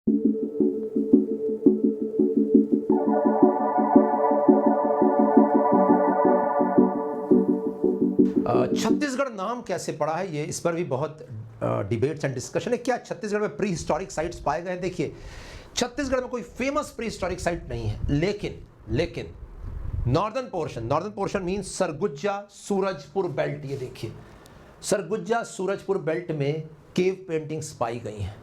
छत्तीसगढ़ नाम कैसे पड़ा है, ये इस पर भी बहुत डिबेट्स एंड डिस्कशन है। क्या छत्तीसगढ़ में प्री हिस्टोरिक साइट्स पाए गए हैं? देखिए, छत्तीसगढ़ में कोई फेमस प्री हिस्टोरिक साइट नहीं है, लेकिन northern portion means Surguja Surajpur belt, ये देखिए सरगुजा सूरजपुर बेल्ट में केव पेंटिंग्स पाई गई हैं।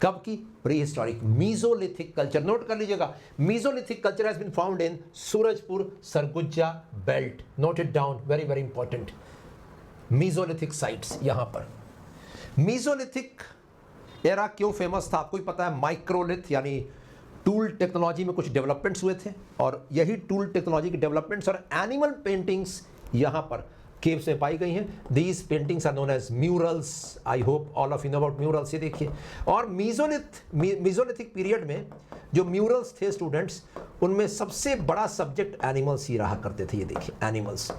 कब की? Prehistoric mesolithic culture. Note कर लीजिएगा, mesolithic culture has been found in Surajpur Surguja belt. Note it down, very very important. Mesolithic sites यहां पर। मीजोलिथिक एरा क्यों फेमस था आपको ही पता है। माइक्रोलिथ यानी टूल टेक्नोलॉजी में कुछ डेवलपमेंट्स हुए थे, और यही टूल टेक्नोलॉजी के डेवलपमेंट्स और एनिमल पेंटिंग्स यहां पर केव्स में पाई गई हैं। These paintings are known as murals. I hope all of you know about murals. ये देखिए, और मीजोलिथिक पीरियड में जो म्यूरल्स थे स्टूडेंट्स, उनमें सबसे बड़ा सब्जेक्ट एनिमल्स ही रहा करते थे। ये देखिए animals.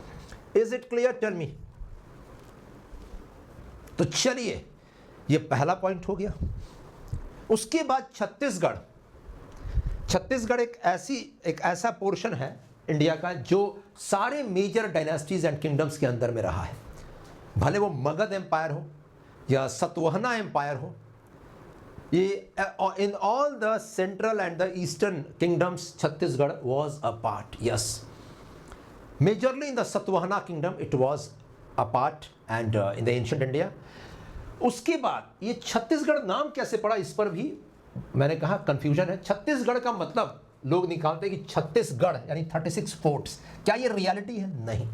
Is it clear? Tell me. तो चलिए, ये पहला पॉइंट हो गया। उसके बाद छत्तीसगढ़ एक ऐसा पोर्शन है इंडिया का जो सारे मेजर डायनेस्टीज एंड किंगडम्स के अंदर में रहा है। भले वो मगध एम्पायर हो या सतवहना एम्पायर हो, ये in all the central and the eastern kingdoms Chhattisgarh was a part. Yes, majorly in the Satavahana kingdom it was a part and in the ancient India. उसके बाद ये छत्तीसगढ़ नाम कैसे पड़ा, इस पर भी मैंने कहा कंफ्यूजन है। छत्तीसगढ़ का मतलब लोग निकालते हैं कि छत्तीसगढ़ यानी 36 फोर्ट्स। क्या ये रियलिटी है? नहीं,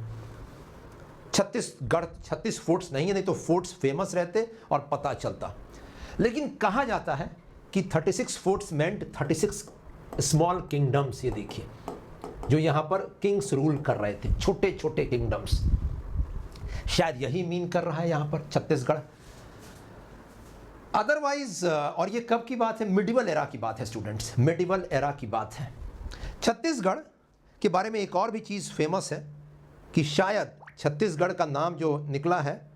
छत्तीसगढ़ 36 फोर्ट्स नहीं है, नहीं तो फोर्ट्स फेमस रहते और पता चलता। लेकिन कहा जाता है कि 36 फोर्ट्स मेंट 36 स्मॉल किंगडम्स। ये देखिए, जो यहां पर किंग्स रूल कर रहे थे, छोटे छोटे किंगडम्स। शायद यही मीन कर रहा है यहां पर छत्तीसगढ़। अदरवाइज, और ये कब की बात है? मिडिवल एरा की बात है स्टूडेंट्स, मिडिवल एरा की बात है। छत्तीसगढ़ के बारे में एक और भी चीज़ फेमस है कि शायद छत्तीसगढ़ का नाम जो निकला है,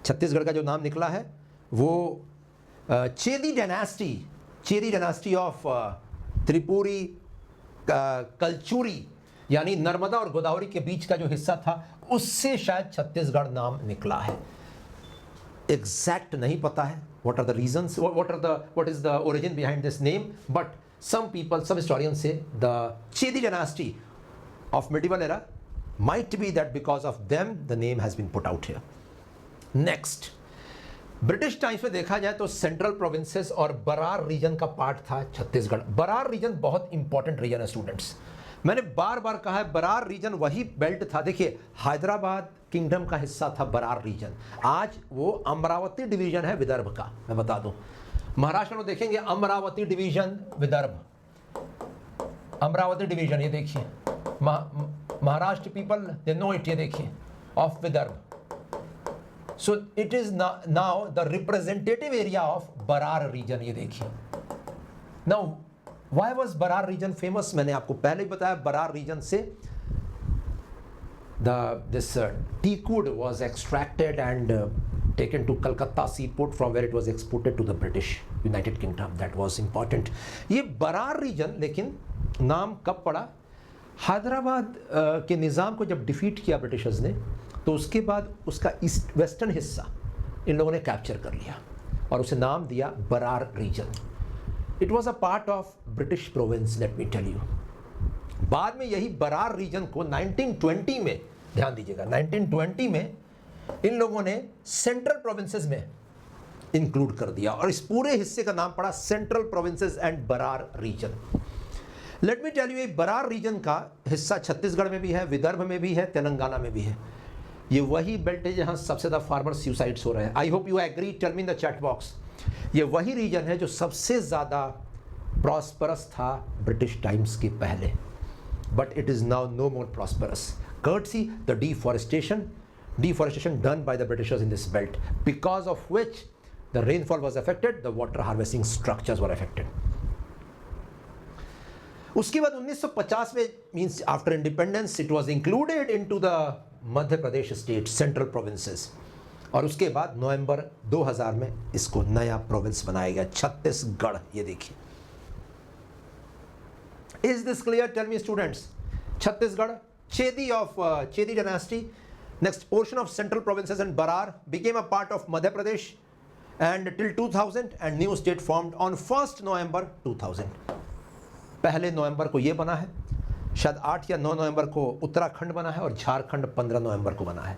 छत्तीसगढ़ का जो नाम निकला है वो चेदी डायनास्टी ऑफ त्रिपुरी कलचुरी, यानी नर्मदा और गोदावरी के बीच का जो हिस्सा था, उससे शायद छत्तीसगढ़ नाम निकला है। एग्जैक्ट नहीं पता है what are the reasons, what is the origin behind this name, but some historians say the Chedi dynasty of medieval era might be that because of them the name has been put out here. Next, British times में देखा जाए तो central provinces और Brar reason का part था Chhattisgarh. Brar reason बहुत important reason है students. मैंने बार बार कहा है, बरार रीजन वही बेल्ट था। देखिए, हैदराबाद किंगडम का हिस्सा था बरार रीजन। आज वो अमरावती डिवीजन है विदर्भ का। मैं बता दूं, महाराष्ट्र में देखेंगे अमरावती डिवीजन विदर्भ, अमरावती डिवीजन। ये देखिए, Maharashtra people they know it. ये देखिए, of Vidarbha. So it is now the representative area of Berar region. ये देखिए, now Why was Barar region famous? मैंने आपको पहले ही बताया, बरार रीजन से this teakwood was extracted and taken to Calcutta seaport, from where it was exported to the British United Kingdom. That was important. ये Berar reason लेकिन नाम कब पड़ा? हैदराबाद के निज़ाम को जब डिफीट किया ब्रिटिशर्स ने, तो उसके बाद उसका ईस्ट वेस्टर्न हिस्सा इन लोगों ने कैप्चर कर लिया और उसे नाम दिया Berar region. It was a part of British province, let me tell you. बाद में यही बरार रीजन को 1920 में, ध्यान दीजिएगा, 1920 में इन लोगों ने सेंट्रल प्रोविंसेस में इंक्लूड कर दिया और इस पूरे हिस्से का नाम पड़ा central provinces and Berar region. Let me tell you, ये बरार रीजन का हिस्सा छत्तीसगढ़ में भी है, विदर्भ में भी है, तेलंगाना में भी है। ये वही बेल्ट है जहाँ सबसे ज़्यादा फार्मर सुसाइड्स हो रहे हैं। I hope you agree, tell me in the chat box. ये वही रीजन है जो सबसे ज़्यादा प्रॉस्परस था ब्रिटिश टाइम्स के पहले, but it is now no more prosperous courtesy the deforestation done by the Britishers in this belt, because of which the rainfall was affected, the water harvesting structures were affected. उसके बाद 1950 में, means after independence, it was included in to the Madhya Pradesh state central provinces. और उसके बाद नवंबर 2000 में इसको नया province बनाया गया छत्तीसगढ़। ये देखिए, is this clear? Tell me students. Chhattisgarh, Chedi of Chedi dynasty. Next, portion of central provinces and Berar became a part of Madhya Pradesh and till 2000 and new state formed on 1st November 2000। पहले नवंबर को ये बना है, शायद 8 या 9 नवंबर को उत्तराखंड बना है और झारखंड 15 नवंबर को बना है।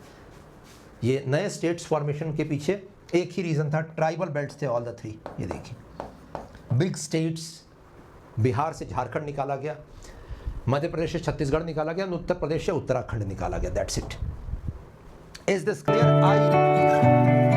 ये नए स्टेट्स फॉर्मेशन के पीछे एक ही रीज़न था, ट्राइबल बेल्ट्स थे ऑल द 3। ये देखिए, बिग स्टेट्स, बिहार से झारखंड निकाला गया, मध्य प्रदेश से छत्तीसगढ़ निकाला गया, उत्तर प्रदेश से उत्तराखंड निकाला गया। That's it. Is this clear? I